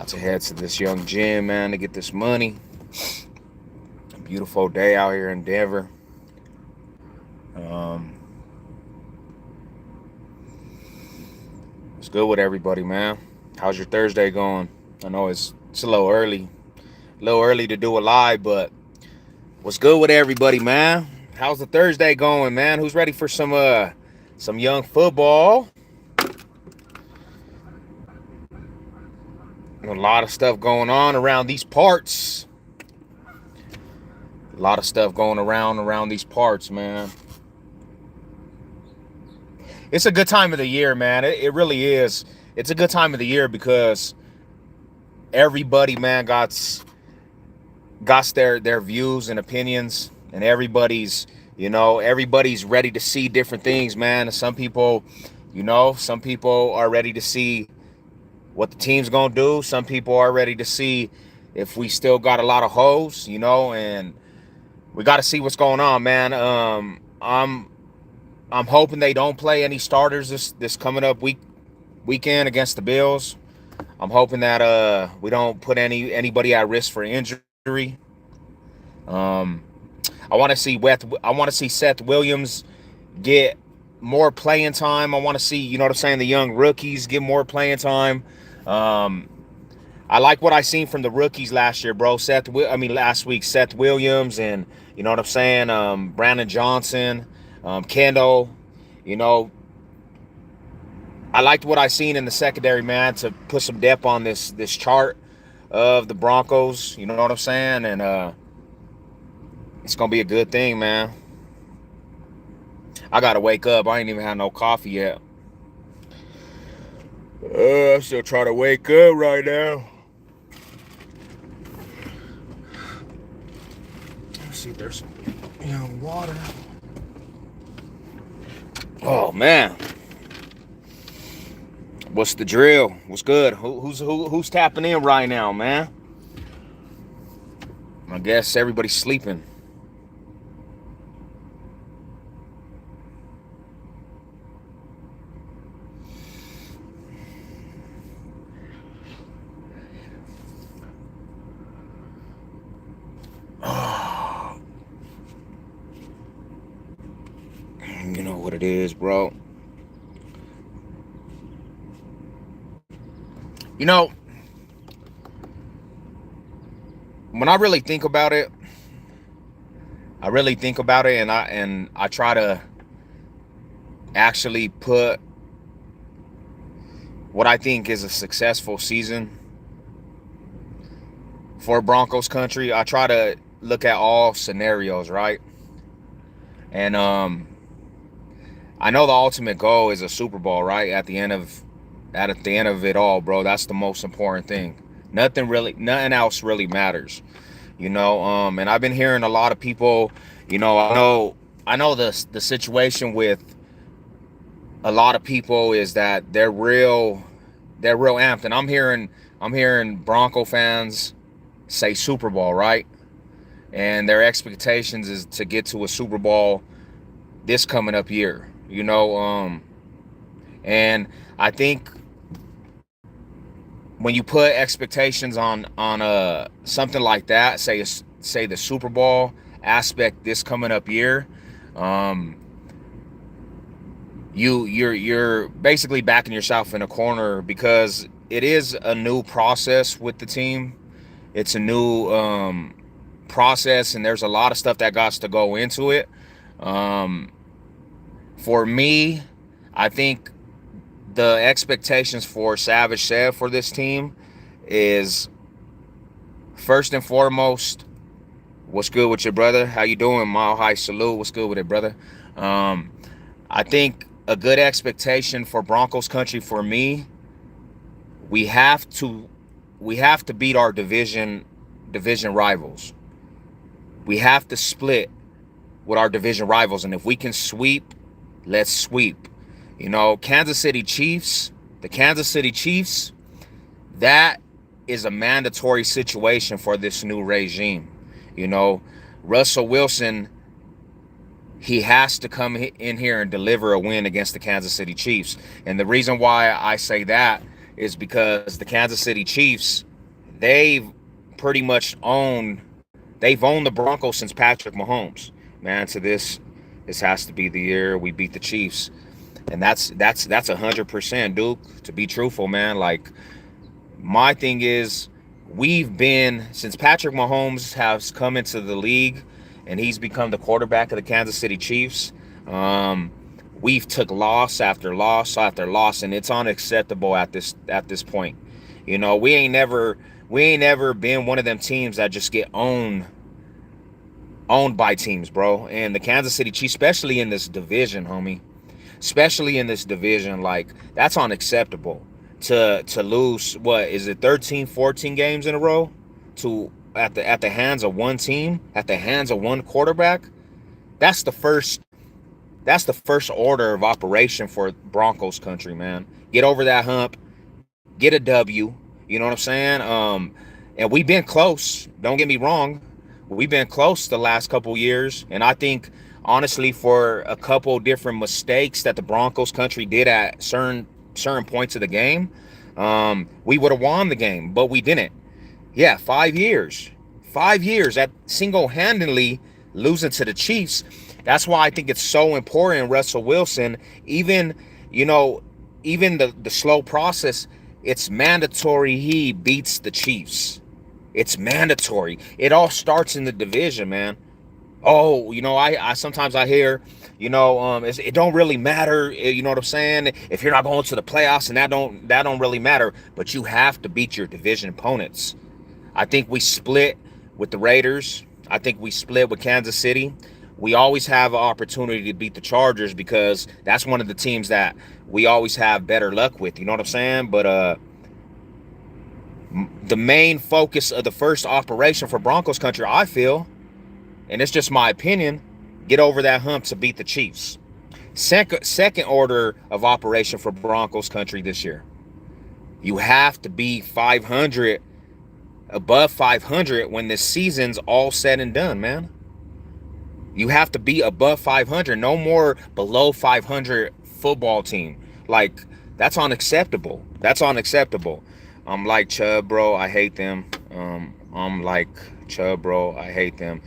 About to head to this young gym, man, to get this money. Beautiful day out here in Denver. Um, it's good with everybody, man. How's your Thursday going? I know it's a little early to do a live, but what's good with everybody, man? How's the Thursday going, man? Who's ready for some young football? A lot of stuff going on around these parts. A lot of stuff going around these parts, man. It's a good time of the year, man. It really is. It's a good time of the year because everybody, man, got their views and opinions, and everybody's ready to see different things, man. And some people are ready to see what the team's gonna do. Some people are ready to see if we still got a lot of hoes, and we got to see what's going on, man. I'm hoping they don't play any starters this coming up weekend against the Bills. I'm hoping that we don't put anybody at risk for injury. Um, I want to see Seth Williams get more playing time. I want to see, what I'm saying, the young rookies get more playing time. I like what I seen from the rookies last year, bro. Last week, Seth Williams and, you know what I'm saying, Brandon Johnson, Kendall. You know, I liked what I seen in the secondary, man, to put some depth on this chart of the Broncos. You know what I'm saying? And it's gonna be a good thing, man. I gotta wake up. I ain't even had no coffee yet. I'm still trying to wake up right now. Let's see if there's some water. Oh man, what's the drill? What's good? Who's tapping in right now, man? I guess everybody's sleeping. You know what it is, bro. You know, when I really think about it, and I try to actually put what I think is a successful season for Broncos country. I try to look at all scenarios, right? And I know the ultimate goal is a Super Bowl, right? At the end of it all, bro, that's the most important thing. Nothing else really matters. And I've been hearing a lot of people, I know the situation with a lot of people is that they're real amped, and I'm hearing Bronco fans say Super Bowl, right? And their expectations is to get to a Super Bowl this coming up year, and I think when you put expectations on something like that, say the Super Bowl aspect this coming up year, you're basically backing yourself in a corner because it is a new process with the team. It's a new process, and there's a lot of stuff that got to go into it. For me, I think the expectations for Savage said for this team is first and foremost, what's good with your brother? How you doing? Mile High Salute. What's good with it, brother? I think a good expectation for Broncos country for me, we have to beat our division rivals. We have to split with our division rivals, and if we can sweep, let's sweep. The Kansas City Chiefs, that is a mandatory situation for this new regime. Russell Wilson, he has to come in here and deliver a win against the Kansas City Chiefs. And the reason why I say that is because the Kansas City Chiefs, they've pretty much owned the Broncos since Patrick Mahomes. Man, to this has to be the year we beat the Chiefs. And that's 100%, Duke. To be truthful, man, like my thing is, we've been since Patrick Mahomes has come into the league, and he's become the quarterback of the Kansas City Chiefs. Um, we've took loss after loss after loss, and it's unacceptable at this point. We ain't never been one of them teams that just get owned by teams, bro. And the Kansas City Chiefs, especially in this division, homie, especially in this division, like that's unacceptable to lose. What is it, 13, 14 games in a row to at the hands of one team, at the hands of one quarterback? That's the first that's the first order of operation for Broncos country, man. Get over that hump, get a W. You know what I'm saying? And we've been close. Don't get me wrong. We've been close the last couple years, and I think honestly, for a couple different mistakes that the Broncos country did at certain points of the game, we would have won the game, but we didn't. Yeah, 5 years, 5 years at single-handedly losing to the Chiefs. That's why I think it's so important, Russell Wilson. Even even the slow process, it's mandatory he beats the Chiefs. It's mandatory. It all starts in the division, man. Oh, I sometimes I hear, it don't really matter. You know what I'm saying? If you're not going to the playoffs, and that don't really matter. But you have to beat your division opponents. I think we split with the Raiders. I think we split with Kansas City. We always have an opportunity to beat the Chargers because that's one of the teams that we always have better luck with. You know what I'm saying? But the main focus of the first operation for Broncos country, I feel, and it's just my opinion, get over that hump to beat the Chiefs. Second order of operation for Broncos country this year, you have to be 500, above 500 when this season's all said and done, man. You have to be above 500, no more below 500 football team. Like, that's unacceptable. That's unacceptable. I'm like, Chubb, bro, I hate them. I'm like, Chubb, bro, I hate them.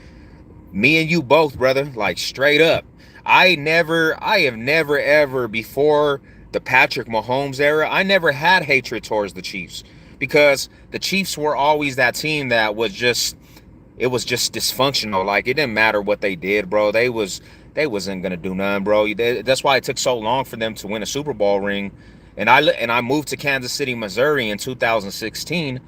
Me and you both, brother, like straight up. I have never ever before the Patrick Mahomes era, I never had hatred towards the Chiefs because the Chiefs were always that team that was just, it was just dysfunctional. Like, it didn't matter what they did, bro. They wasn't gonna do nothing, bro. That's why it took so long for them to win a Super Bowl ring. And I moved to Kansas City, Missouri in 2016.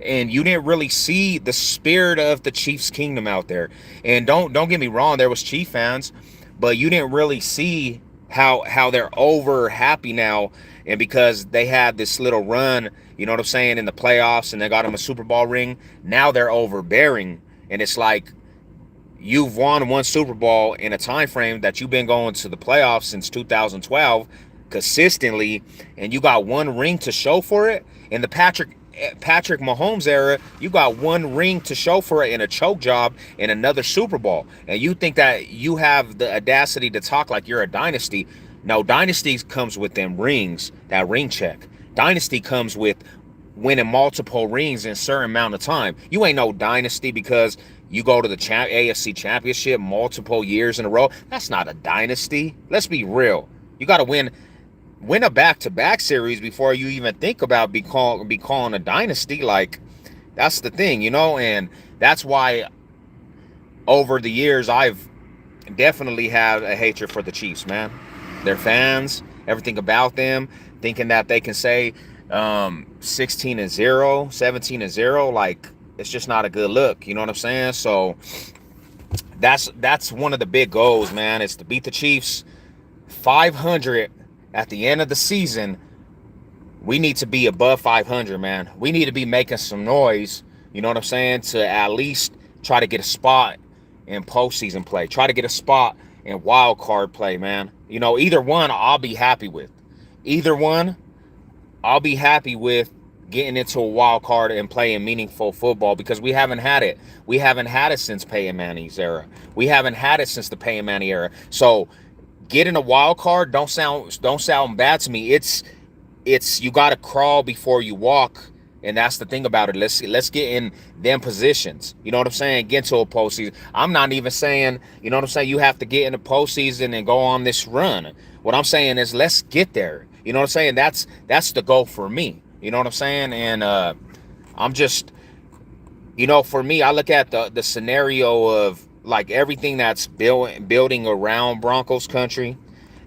And you didn't really see the spirit of the Chiefs kingdom out there. And don't get me wrong, there was Chief fans, but you didn't really see how they're over happy now. And because they had this little run, you know what I'm saying, in the playoffs, and they got them a Super Bowl ring, now they're overbearing. And it's like, you've won one Super Bowl in a time frame that you've been going to the playoffs since 2012 consistently, and you got one ring to show for it. In the Patrick Mahomes era, you got one ring to show for it in a choke job in another Super Bowl. And you think that you have the audacity to talk like you're a dynasty. No, dynasty comes with them rings, that ring check. Dynasty comes with winning multiple rings in a certain amount of time. You ain't no dynasty because you go to the AFC Championship multiple years in a row. That's not a dynasty. Let's be real. You got to win a back-to-back series before you even think about be calling a dynasty. Like, that's the thing, and that's why over the years I've definitely had a hatred for the Chiefs, man. Their fans, everything about them, thinking that they can say 16-0, 17-0, like, it's just not a good look. You know what I'm saying? So that's one of the big goals, man. It's to beat the Chiefs 500 at the end of the season. We need to be above 500, man. We need to be making some noise, you know what I'm saying, to at least try to get a spot in postseason play. Try to get a spot in wild card play, man. Either one I'll be happy with. Either one I'll be happy with, getting into a wild card and playing meaningful football, because we haven't had it. We haven't had it since Peyton Manning's era. We haven't had it since the Peyton Manning era. So getting a wild card don't sound bad to me. It's you got to crawl before you walk And that's the thing about it. Let's get in them positions. You know what I'm saying? Get to a postseason. I'm not even saying, you know what I'm saying, you have to get in the postseason and go on this run. What I'm saying is let's get there. You know what I'm saying? That's the goal for me. You know what I'm saying? And I'm just, for me, I look at the scenario of like everything that's building around Broncos country,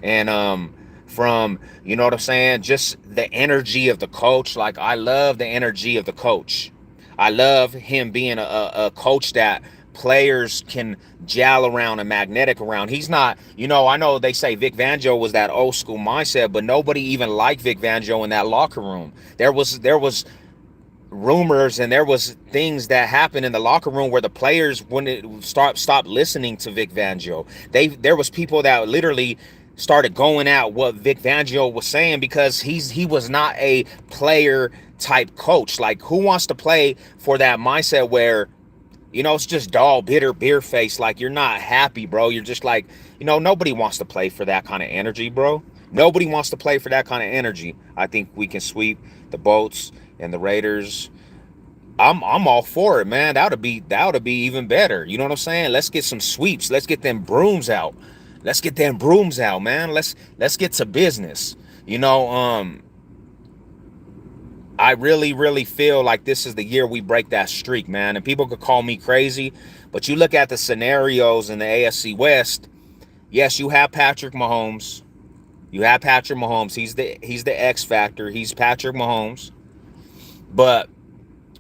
and from, you know what I'm saying, just the energy of the coach. Like, I love the energy of the coach. I love him being a coach that players can gel around and magnetic around. He's not, I know they say Vic Fangio was that old school mindset, but nobody even liked Vic Fangio in that locker room. There was rumors and there was things that happened in the locker room where the players wouldn't stop listening to Vic Fangio. There was people that literally started going at what Vic Fangio was saying because he was not a player type coach. Like, who wants to play for that mindset where, it's just dull, bitter, beer face? Like, you're not happy, bro. You're just like, nobody wants to play for that kind of energy, bro. Nobody wants to play for that kind of energy. I think we can sweep the Bolts and the Raiders. I'm all for it, man. That would be even better. You know what I'm saying? Let's get some sweeps. Let's get them brooms out. Let's get them brooms out, man. Let's get to business. You know, I really, really feel like this is the year we break that streak, man. And people could call me crazy, but you look at the scenarios in the AFC West. Yes, you have Patrick Mahomes. You have Patrick Mahomes. He's the X factor. He's Patrick Mahomes. But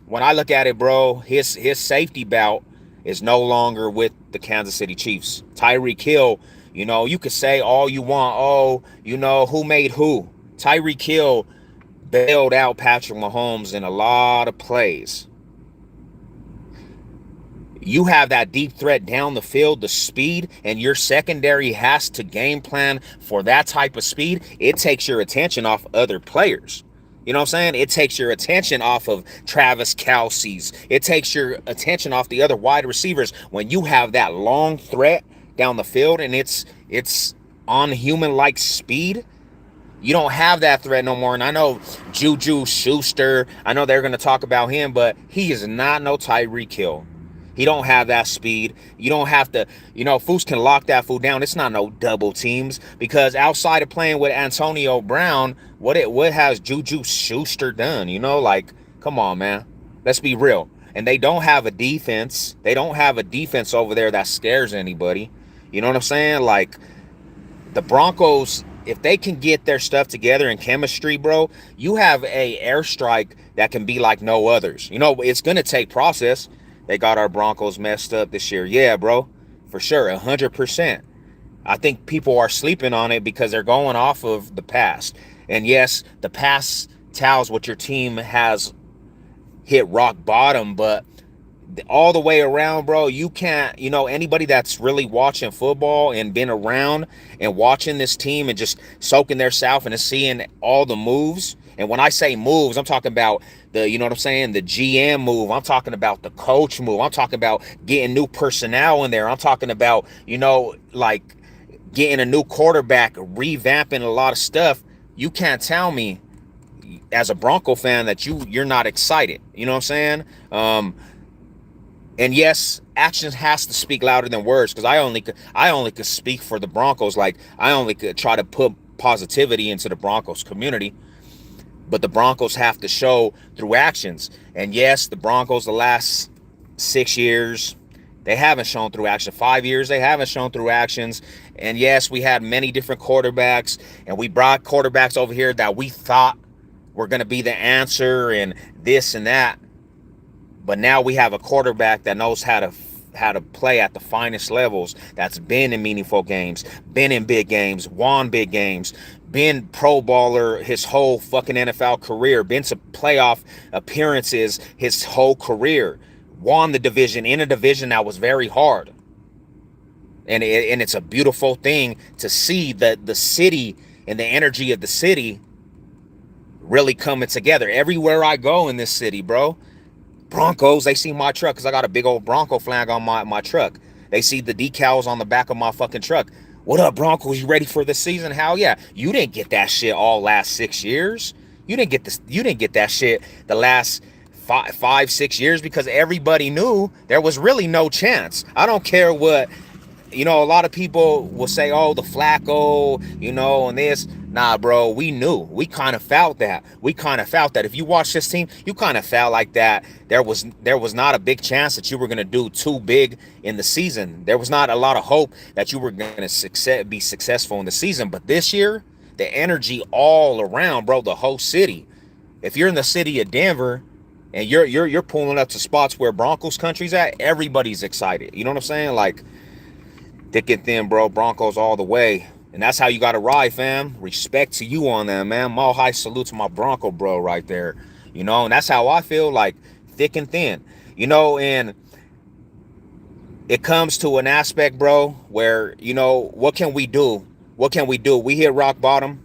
when I look at it, bro, his safety belt is no longer with the Kansas City Chiefs. Tyreek Hill, you could say all you want. Oh, who made who? Tyreek Hill bailed out Patrick Mahomes in a lot of plays. You have that deep threat down the field, the speed, and your secondary has to game plan for that type of speed. It takes your attention off other players. You know what I'm saying? It takes your attention off of Travis Kelce's. It takes your attention off the other wide receivers when you have that long threat down the field and it's on human-like speed. You don't have that threat no more. And I know Juju Schuster, I know they're going to talk about him, but he is not no Tyreek Hill. He don't have that speed. You don't have to, Foos can lock that fool down. It's not no double teams because outside of playing with Antonio Brown, what has Juju Schuster done? Like, come on, man. Let's be real. And they don't have a defense. They don't have a defense over there that scares anybody. You know what I'm saying? Like, the Broncos, if they can get their stuff together in chemistry, bro, you have a airstrike that can be like no others. It's going to take process. They got our Broncos messed up this year. Yeah, bro, for sure, 100%. I think people are sleeping on it because they're going off of the past. And yes, the past tells what your team has hit rock bottom, but all the way around, bro, you can't, anybody that's really watching football and been around and watching this team and just soaking their self and seeing all the moves. And when I say moves, I'm talking about the, you know what I'm saying, the GM move. I'm talking about the coach move. I'm talking about getting new personnel in there. I'm talking about, like getting a new quarterback, revamping a lot of stuff. You can't tell me as a Bronco fan that you're not excited. You know what I'm saying? And yes, actions has to speak louder than words because I only could speak for the Broncos. Like, I only could try to put positivity into the Broncos community. But the Broncos have to show through actions. And yes, the Broncos the last 6 years, they haven't shown through action. 5 years, they haven't shown through actions. And yes, we had many different quarterbacks. And we brought quarterbacks over here that we thought were going to be the answer and this and that. But now we have a quarterback that knows how to play at the finest levels, that's been in meaningful games, been in big games, won big games, been pro baller his whole fucking NFL career, been to playoff appearances his whole career, won the division in a division that was very hard. And it's a beautiful thing to see that the city and the energy of the city really coming together. Everywhere I go in this city, bro, Broncos, they see my truck because I got a big old Bronco flag on my truck. They see the decals on the back of my fucking truck. What up, Broncos? You ready for the season? Hell yeah. You didn't get that shit all last 6 years. You didn't get this. You didn't get that shit the last 5, 6 years because everybody knew there was really no chance. I don't care what, a lot of people will say, oh, the Flacco, and this. Nah, bro, we knew. We kind of felt that. If you watch this team, you kind of felt like that there was not a big chance that you were going to do too big in the season. There was not a lot of hope that you were going to be successful in the season. But this year, the energy all around, bro, the whole city. If you're in the city of Denver and you're pulling up to spots where Broncos country's at, everybody's excited. You know what I'm saying? Like, thick and thin, bro. Broncos all the way. And that's how you got to ride, fam. Respect to you on that, man. Mile high salute to my Bronco bro right there. And that's how I feel, like, thick and thin. And it comes to an aspect, bro, where, what can we do? We hit rock bottom.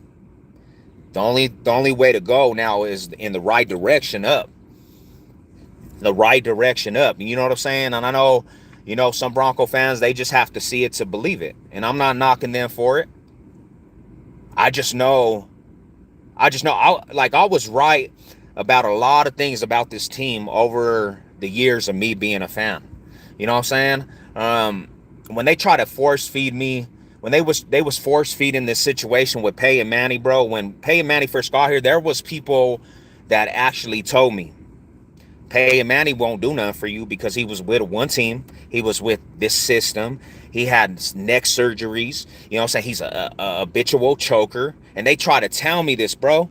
The only way to go now is in the right direction up. You know what I'm saying? And I know, some Bronco fans, they just have to see it to believe it. And I'm not knocking them for it. I just know I was right about a lot of things about this team over the years of me being a fan. You know what I'm saying? When they try to force feed me, when they was force feeding this situation with Peyton Manning, bro, when Peyton Manning first got here, there was people that actually told me, Peyton Manning won't do nothing for you because he was with one team. He was with this system. He had neck surgeries. You know what I'm saying? He's a habitual choker. And they try to tell me this, bro.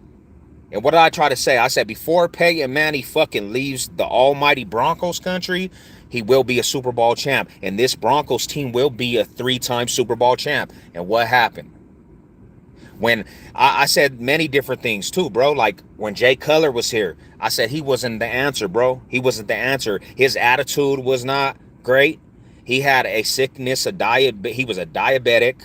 And what did I try to say? I said, before Peyton Manning fucking leaves the almighty Broncos country, he will be a Super Bowl champ. And this Broncos team will be a 3-time Super Bowl champ. And what happened? When I said many different things too, bro. Like when Jay Cutler was here, I said he wasn't the answer, bro. He wasn't the answer. His attitude was not great. He had a sickness, he was a diabetic.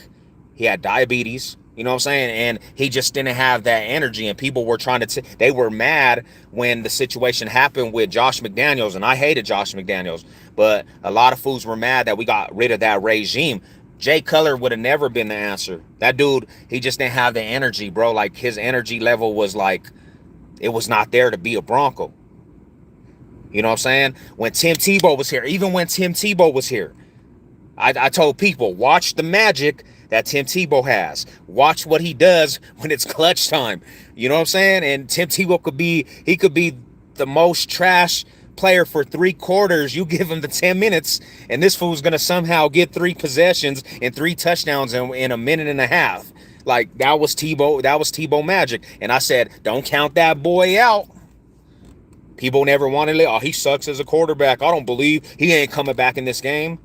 He had diabetes. You know what I'm saying? And he just didn't have that energy. And people were trying to, they were mad when the situation happened with Josh McDaniels. And I hated Josh McDaniels. But a lot of fools were mad that we got rid of that regime. Jay Cutler would have never been the answer. That dude, he just didn't have the energy, bro. Like, his energy level was like, it was not there to be a Bronco. You know what I'm saying? When Tim Tebow was here, even when Tim Tebow was here, I told people, watch the magic that Tim Tebow has. Watch what he does when it's clutch time. You know what I'm saying? And Tim Tebow could be the most trash player for 3 quarters. You give him the 10 minutes and this fool's gonna somehow get 3 possessions and 3 touchdowns in a minute and a half. Like, that was Tebow magic. And I said, don't count that boy out. People never wanted it. Oh, he sucks as a quarterback. I don't believe he ain't coming back in this game.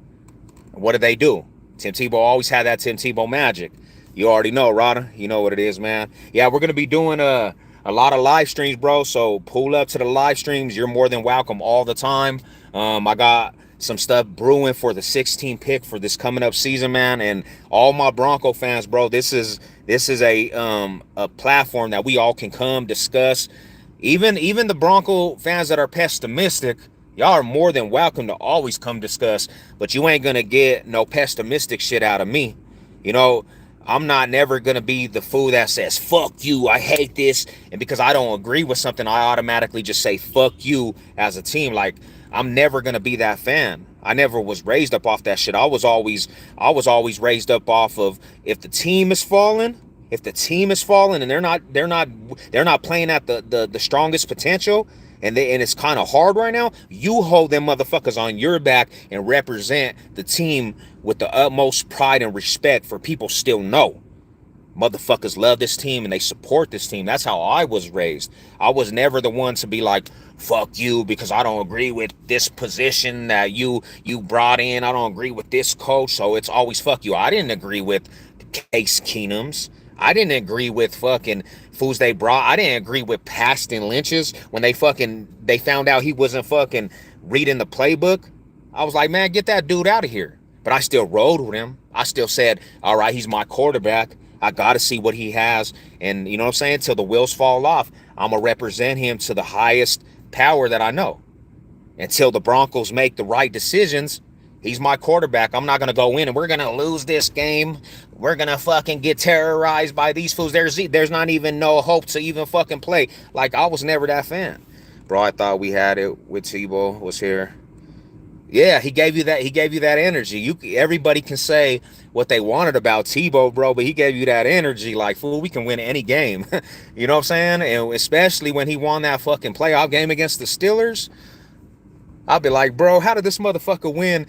What did they do? Tim Tebow always had that Tim Tebow magic. You already know, Rada. You know what it is, man. Yeah, we're gonna be doing a lot of live streams, bro. So pull up to the live streams. You're more than welcome all the time. I got some stuff brewing for the 16 pick for this coming up season, man. And all my Bronco fans, bro, this is a platform that we all can come discuss. Even the Bronco fans that are pessimistic, y'all are more than welcome to always come discuss. But you ain't gonna get no pessimistic shit out of me. I'm not never going to be the fool that says, fuck you, I hate this. And because I don't agree with something, I automatically just say, fuck you as a team. Like, I'm never going to be that fan. I never was raised up off that shit. I was always raised up off of, if the team is falling and they're not playing at the strongest potential, and it's kind of hard right now, you hold them motherfuckers on your back and represent the team with the utmost pride and respect, for people still know motherfuckers love this team and they support this team. That's how I was raised. I was never the one to be like, fuck you because I don't agree with this position that you brought in. I don't agree with this coach, so it's always fuck you. I didn't agree with Case Keenums. I didn't agree with fucking fools they brought. I didn't agree with Paxton Lynch's when they found out he wasn't fucking reading the playbook. I was like, man, get that dude out of here. But I still rode with him. I still said, all right, he's my quarterback. I got to see what he has. And you know what I'm saying? Till the wheels fall off, I'm going to represent him to the highest power that I know. Until the Broncos make the right decisions, He's my quarterback. I'm not gonna go in and we're gonna lose this game. We're gonna fucking get terrorized by these fools. There's not even no hope to even fucking play. Like, I was never that fan, bro. I thought we had it with Tebow was here. Yeah, he gave you that. He gave you that energy. Everybody can say what they wanted about Tebow, bro, but he gave you that energy. Like, fool, we can win any game. You know what I'm saying? And especially when he won that fucking playoff game against the Steelers. I'll be like, bro, how did this motherfucker win?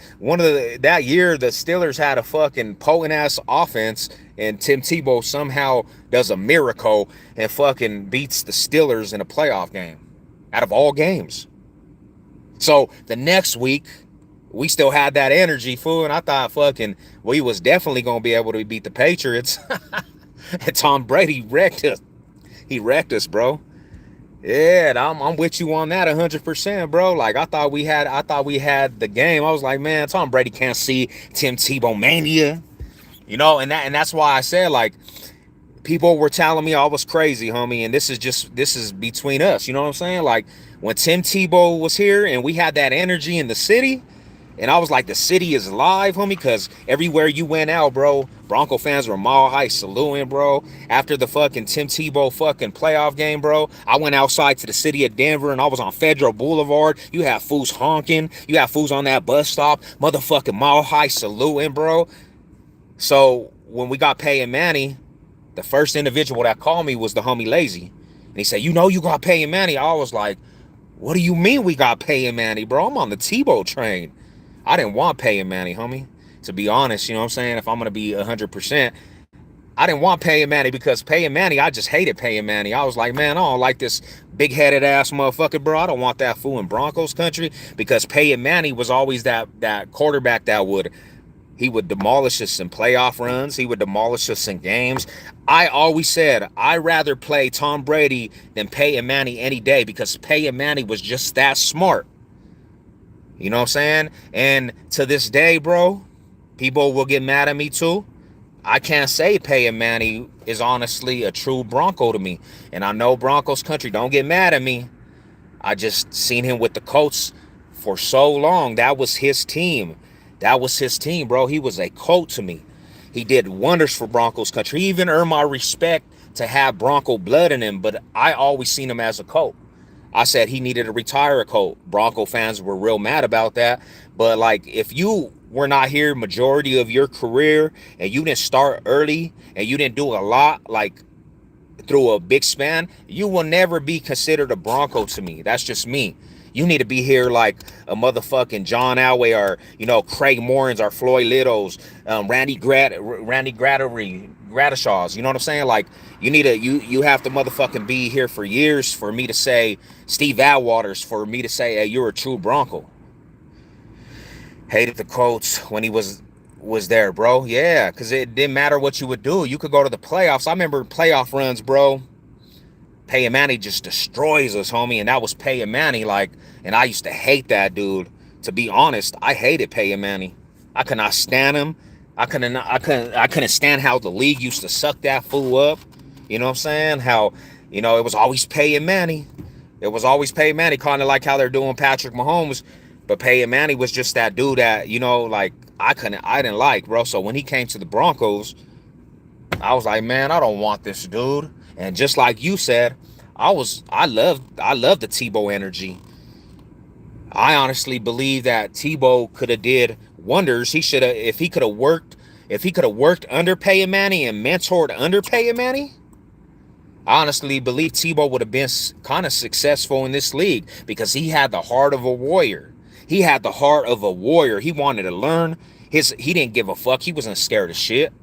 That year, the Steelers had a fucking potent ass offense, and Tim Tebow somehow does a miracle and fucking beats the Steelers in a playoff game, out of all games. So the next week, we still had that energy, fool, and I thought fucking we was definitely gonna be able to beat the Patriots. And Tom Brady wrecked us. He wrecked us, bro. Yeah, I'm with you on that 100%, bro. Like, I thought we had the game. I was like, man, Tom Brady can't see Tim Tebow mania, you know, and that's why I said, like, people were telling me I was crazy, homie, and this is between us, you know what I'm saying? Like, when Tim Tebow was here and we had that energy in the city, and I was like, the city is live, homie, because everywhere you went out, bro, Bronco fans were mile high saluting, bro. After the fucking Tim Tebow fucking playoff game, bro, I went outside to the city of Denver and I was on Federal Boulevard. You have fools honking. You have fools on that bus stop, motherfucking mile high saluting, bro. So when we got Peyton Manny, the first individual that called me was the homie Lazy. And he said, you know you got Peyton Manny. I was like, what do you mean we got Peyton Manny, bro? I'm on the Tebow train. I didn't want Peyton Manny, homie. To be honest, you know what I'm saying? If I'm going to be 100%, I didn't want Peyton Manny because Peyton Manny, I just hated Peyton Manny. I was like, man, I don't like this big-headed ass motherfucker, bro. I don't want that fool in Broncos country because Peyton Manny was always that quarterback that he would demolish us in playoff runs. He would demolish us in games. I always said I'd rather play Tom Brady than Peyton Manny any day because Peyton Manny was just that smart. You know what I'm saying? And to this day, bro, people will get mad at me too. I can't say Peyton Manny is honestly a true Bronco to me. And I know Broncos country, don't get mad at me. I just seen him with the Colts for so long. That was his team. That was his team, bro. He was a Colt to me. He did wonders for Broncos country. He even earned my respect to have Bronco blood in him, but I always seen him as a Colt. I said he needed to retire a Colt. Bronco fans were real mad about that. But, like, if you were not here majority of your career and you didn't start early and you didn't do a lot, like, through a big span, you will never be considered a Bronco to me. That's just me. You need to be here like a motherfucking John Elway or, you know, Craig Morans or Floyd Littles, Randy Gradishaw's. You know what I'm saying? Like, you have to motherfucking be here for years for me to say Steve Atwaters, for me to say, hey, you're a true Bronco. Hated the Colts when he was there, bro. Yeah, because it didn't matter what you would do. You could go to the playoffs. I remember playoff runs, bro. Peyton Manny just destroys us, homie, and that was Peyton Manny, like, and I used to hate that dude. To be honest, I hated Peyton Manny. I could not stand him. I couldn't stand how the league used to suck that fool up. You know what I'm saying? How, you know, it was always Peyton Manny. It was always Peyton Manny, kind of like how they're doing Patrick Mahomes. But Peyton Manny was just that dude that, you know, like, I didn't like, bro. So when he came to the Broncos, I was like, man, I don't want this dude. And just like you said, I love the Tebow energy. I honestly believe that Tebow could have did wonders. He should have, if he could have worked under Peyton Manny and mentored under Peyton Manny, I honestly believe Tebow would have been kind of successful in this league because he had the heart of a warrior. He had the heart of a warrior. He wanted to learn. He didn't give a fuck. He wasn't scared of shit.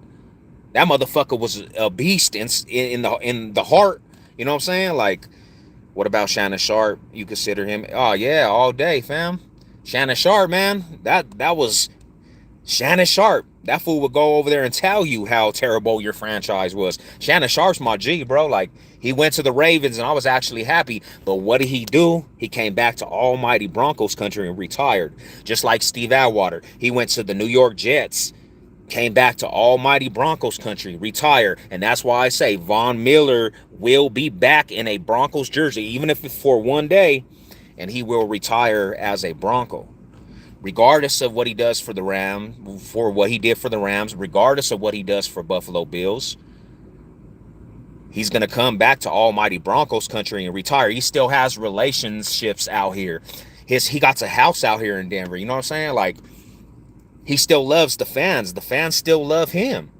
That motherfucker was a beast in the heart. You know what I'm saying? Like, what about Shannon Sharp? You consider him? Oh yeah, all day, fam. Shannon Sharp, man. That was Shannon Sharp. That fool would go over there and tell you how terrible your franchise was. Shannon Sharp's my G, bro. Like, he went to the Ravens and I was actually happy. But what did he do? He came back to almighty Broncos country and retired. Just like Steve Atwater. He went to the New York Jets. Came back to almighty Broncos country, retire. And that's why I say Von Miller will be back in a Broncos jersey, even if it's for one day, and he will retire as a Bronco. regardless of what he does for the Rams, for what he did for the Rams, regardless of what he does for Buffalo Bills, he's going to come back to almighty Broncos country and retire. He still has relationships out here. He got a house out here in Denver. You know what I'm saying? Like, he still loves the fans. The fans still love him.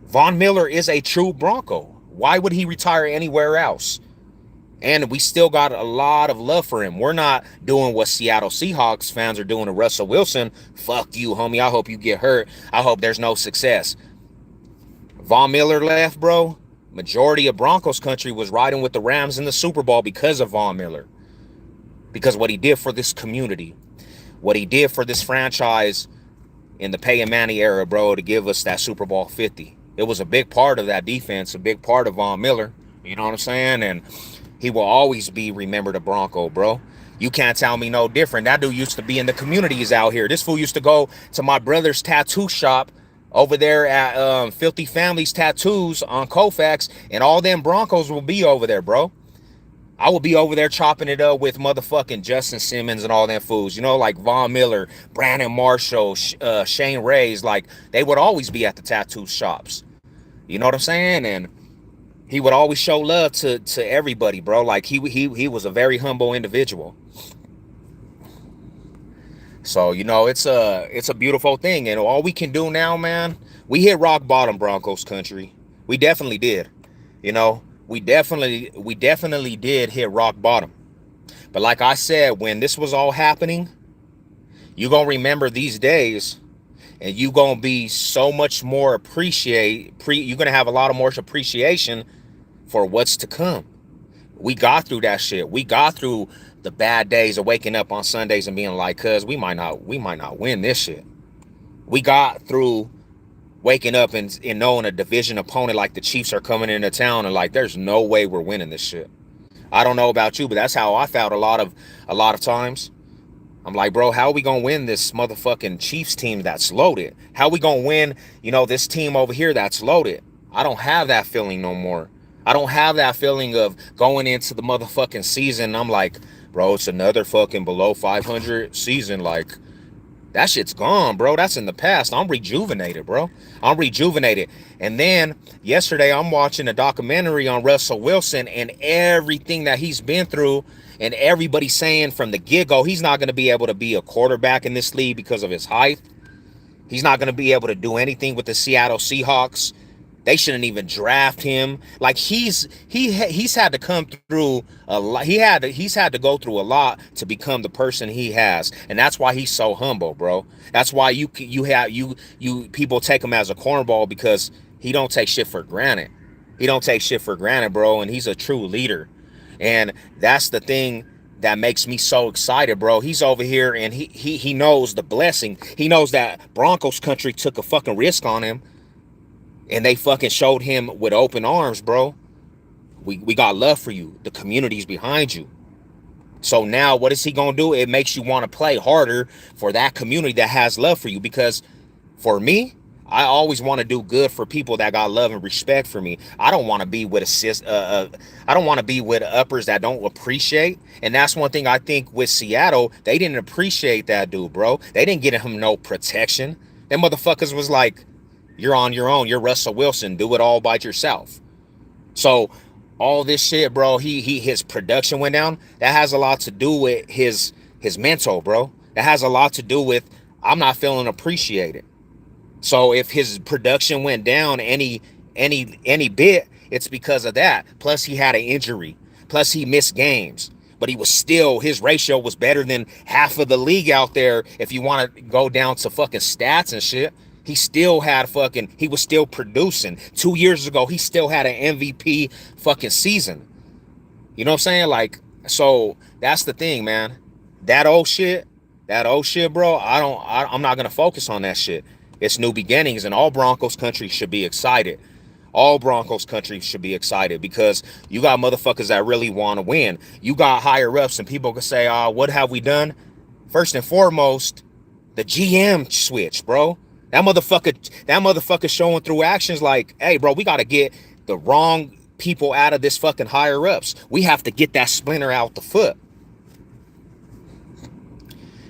Von Miller is a true Bronco. Why would he retire anywhere else? And we still got a lot of love for him. We're not doing what Seattle Seahawks fans are doing to Russell Wilson. Fuck you, homie. I hope you get hurt. I hope there's no success. Von Miller left, bro. Majority of Broncos country was riding with the Rams in the Super Bowl because of Von Miller. Because what he did for this community, what he did for this franchise in the Peyton Manning era, bro, to give us that Super Bowl 50. It was a big part of that defense, a big part of Von Miller. You know what I'm saying? And he will always be remembered a Bronco, bro. You can't tell me no different. That dude used to be in the communities out here. This fool used to go to my brother's tattoo shop over there at Filthy Families Tattoos on Colfax, and all them Broncos will be over there, bro. I would be over there chopping it up with motherfucking Justin Simmons and all them fools. You know, like Von Miller, Brandon Marshall, Shane Rays. Like, they would always be at the tattoo shops. You know what I'm saying? And he would always show love to everybody, bro. Like, he was a very humble individual. So, you know, it's a beautiful thing. And all we can do now, man, we hit rock bottom, Broncos country. We definitely did. You know, we definitely did hit rock bottom. But like I said, when this was all happening, you gonna remember these days, and you gonna be so much more you're gonna have a lot of more appreciation for what's to come. We got through that shit. We got through the bad days of waking up on Sundays and being like, cuz we might not win this shit. We got through waking up and knowing a division opponent like the Chiefs are coming into town and like, there's no way we're winning this shit. I don't know about you, but that's how I felt a lot of times. I'm like, bro, how are we gonna win this motherfucking Chiefs team that's loaded? How are we gonna win, you know, this team over here that's loaded? I don't have that feeling no more. I don't have that feeling of going into the motherfucking season. I'm like, bro, it's another fucking below 500 season. Like, that shit's gone, bro. That's in the past. I'm rejuvenated, bro. I'm rejuvenated. And then yesterday I'm watching a documentary on Russell Wilson and everything that he's been through, and everybody saying from the get-go he's not going to be able to be a quarterback in this league because of his height. He's not going to be able to do anything with the Seattle Seahawks. They shouldn't even draft him. Like, he's had to come through a lot. He's had to go through a lot to become the person he has, and that's why he's so humble, bro. That's why you people take him as a cornball, because he don't take shit for granted. He don't take shit for granted, bro, and he's a true leader. And that's the thing that makes me so excited, bro. He's over here and he knows the blessing. He knows that Broncos country took a fucking risk on him. And they fucking showed him with open arms, bro. We got love for you. The community's behind you. So now what is he going to do? It makes you want to play harder for that community that has love for you. Because for me, I always want to do good for people that got love and respect for me. I don't want to be with I don't want to be with uppers that don't appreciate. And that's one thing I think with Seattle, they didn't appreciate that dude, bro. They didn't get him no protection. Them motherfuckers was like, you're on your own. You're Russell Wilson. Do it all by yourself. So all this shit, bro, his production went down. That has a lot to do with his mental, bro. That has a lot to do with, I'm not feeling appreciated. So if his production went down any bit, it's because of that. Plus he had an injury. Plus he missed games. But he was still, his ratio was better than half of the league out there. If you want to go down to fucking stats and shit. He still had he was still producing. 2 years ago, he still had an MVP fucking season. You know what I'm saying? Like, so that's the thing, man. That old shit, bro, I'm not going to focus on that shit. It's new beginnings, and all Broncos country should be excited. All Broncos country should be excited, because you got motherfuckers that really want to win. You got higher ups, and people can say, what have we done? First and foremost, the GM switch, bro. That motherfucker showing through actions like, hey, bro, we got to get the wrong people out of this fucking higher ups. We have to get that splinter out the foot.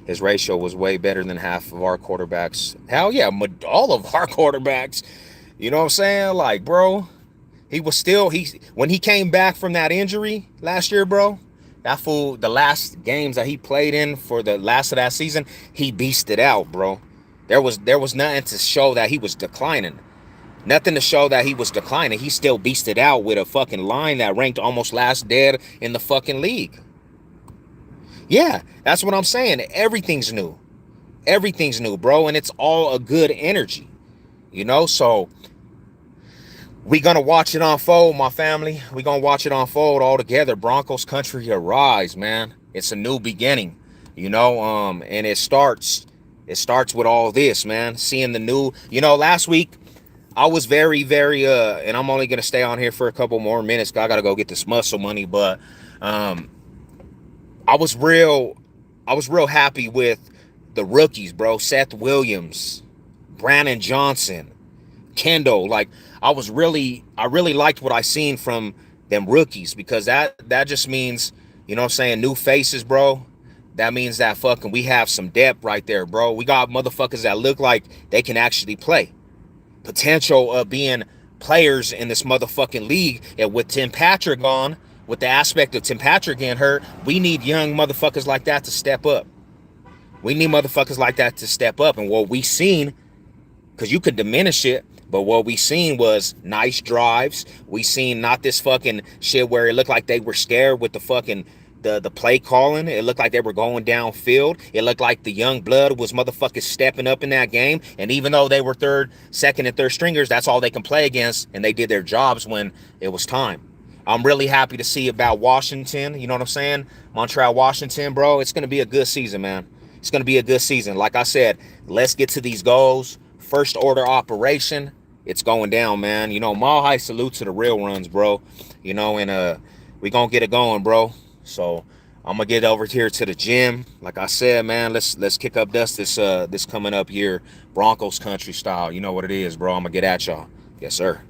His ratio was way better than half of our quarterbacks. Hell yeah, all of our quarterbacks. You know what I'm saying? Like, bro, he was still when he came back from that injury last year, bro. That fool, the last games that he played in for the last of that season, he beasted out, bro. There was nothing to show that he was declining. Nothing to show that he was declining. He still beasted out with a fucking line that ranked almost last dead in the fucking league. Yeah, that's what I'm saying. Everything's new. Everything's new, bro, and it's all a good energy. So we gonna watch it unfold, my family. We gonna watch it unfold all together. Broncos country arise, man. It's a new beginning, and it starts with all this, man. Seeing the new, last week I was very, very and I'm only gonna stay on here for a couple more minutes, 'cause I gotta go get this muscle money, but I was real happy with the rookies, bro. Seth Williams, Brandon Johnson, Kendall. Like, I really liked what I seen from them rookies, because that just means, what I'm saying, new faces, bro. That means that fucking we have some depth right there, bro. We got motherfuckers that look like they can actually play. Potential of being players in this motherfucking league. And with Tim Patrick gone, with the aspect of Tim Patrick getting hurt, we need young motherfuckers like that to step up. We need motherfuckers like that to step up. And what we seen, because you could diminish it, but what we seen was nice drives. We seen not this fucking shit where it looked like they were scared with the fucking the play calling. It looked like they were going downfield. It looked like the young blood was motherfuckers stepping up in that game. And even though they were second and third stringers, that's all they can play against, and they did their jobs when it was time. I'm really happy to see about Washington. You know what I'm saying? Montreal, Washington, bro. It's going to be a good season, man. It's going to be a good season. Like I said, let's get to these goals. First order operation. It's going down, man. Mile high salute to the real runs, bro. And we going to get it going, bro. So I'm going to get over here to the gym. Like I said, man, let's kick up dust this coming up here. Broncos country style. You know what it is, bro. I'm going to get at y'all. Yes, sir.